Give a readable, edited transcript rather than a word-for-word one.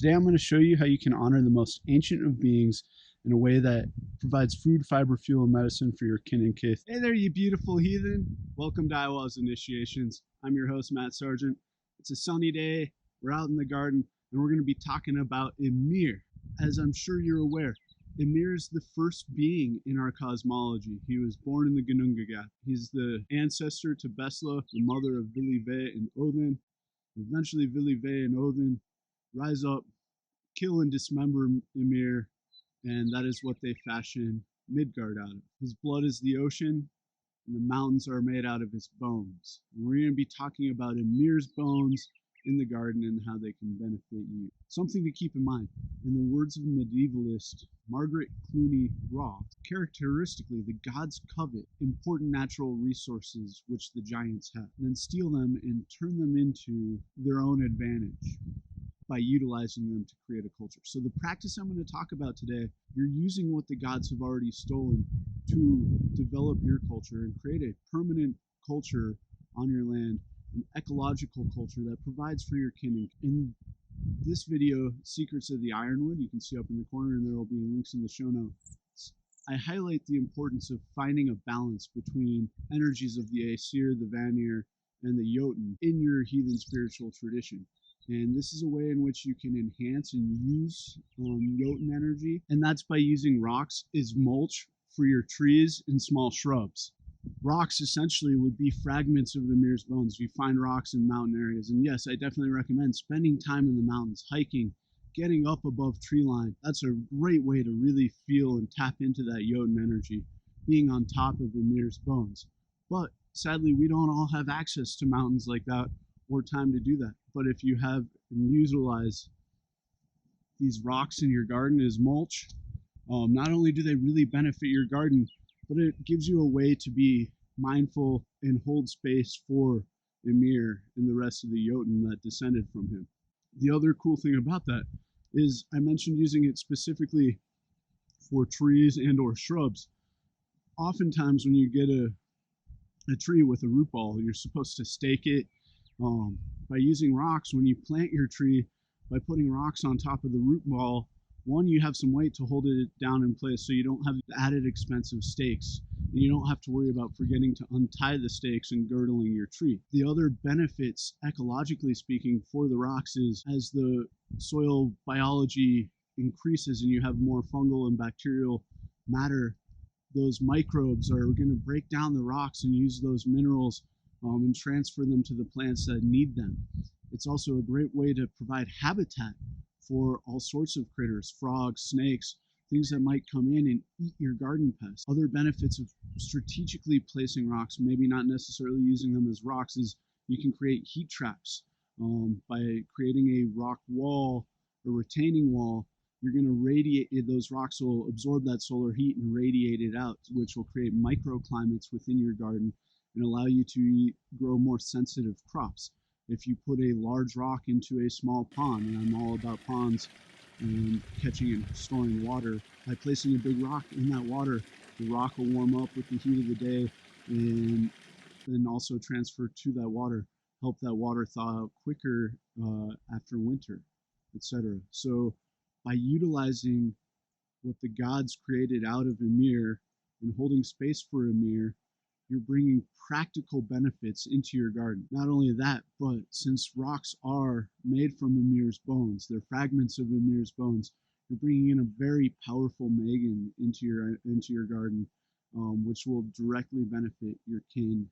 Today I'm going to show you how you can honor the most ancient of beings in a way that provides food, fiber, fuel, and medicine for your kin and kith. Hey there, you beautiful heathen. Welcome to Iowa's Initiations. I'm your host, Matt Sargent. It's a sunny day. We're out in the garden, and we're going to be talking about Ymir. As I'm sure you're aware, Ymir is the first being in our cosmology. He was born in the Ginnungagap. He's the ancestor to Besla, the mother of Vili and Odin. Eventually, Vili and Odin rise up, kill and dismember Ymir, and that is what they fashion Midgard out of. His blood is the ocean, and the mountains are made out of his bones. And we're going to be talking about Ymir's bones in the garden and how they can benefit you. Something to keep in mind, in the words of medievalist Margaret Clooney Roth, characteristically, the gods covet important natural resources which the giants have, then steal them and turn them into their own advantage by utilizing them to create a culture. So the practice I'm going to talk about today, you're using what the gods have already stolen to develop your culture and create a permanent culture on your land, an ecological culture that provides for your kin. In this video, Secrets of the Ironwood, you can see up in the corner, and there will be links in the show notes. I highlight the importance of finding a balance between energies of the Aesir, the Vanir, and the Jotun in your heathen spiritual tradition. And this is a way in which you can enhance and use Jotun energy, and that's by using rocks as mulch for your trees and small shrubs. Rocks essentially would be fragments of Ymir's bones. You find rocks in mountain areas, and yes, I definitely recommend spending time in the mountains, hiking, getting up above tree line. That's a great way to really feel and tap into that Jotun energy, being on top of Ymir's bones. But sadly, we don't all have access to mountains like that or time to do that. But if you have and utilize these rocks in your garden as mulch, not only do they really benefit your garden, but it gives you a way to be mindful and hold space for Ymir and the rest of the Jotun that descended from him. The other cool thing about that is I mentioned using it specifically for trees and or shrubs. Oftentimes when you get a tree with a root ball, you're supposed to stake it. By using rocks, when you plant your tree, by putting rocks on top of the root ball, one, you have some weight to hold it down in place so you don't have the added expense of stakes, and you don't have to worry about forgetting to untie the stakes and girdling your tree. The other benefits, ecologically speaking, for the rocks is as the soil biology increases and you have more fungal and bacterial matter, those microbes are going to break down the rocks and use those minerals and transfer them to the plants that need them. It's also a great way to provide habitat for all sorts of critters, frogs, snakes, things that might come in and eat your garden pests. Other benefits of strategically placing rocks, maybe not necessarily using them as rocks, is you can create heat traps. By creating a rock wall or retaining wall, you're going to radiate, those rocks will absorb that solar heat and radiate it out, which will create microclimates within your garden and allow you to grow more sensitive crops. If you put a large rock into a small pond, and I'm all about ponds and catching and storing water, by placing a big rock in that water, the rock will warm up with the heat of the day and then also transfer to that water, help that water thaw out quicker after winter, etc. So by utilizing what the gods created out of Ymir and holding space for Ymir, you're bringing practical benefits into your garden. Not only that, but since rocks are made from Ymir's bones, they're fragments of Ymir's bones, you're bringing in a very powerful Magan into your garden, which will directly benefit your kin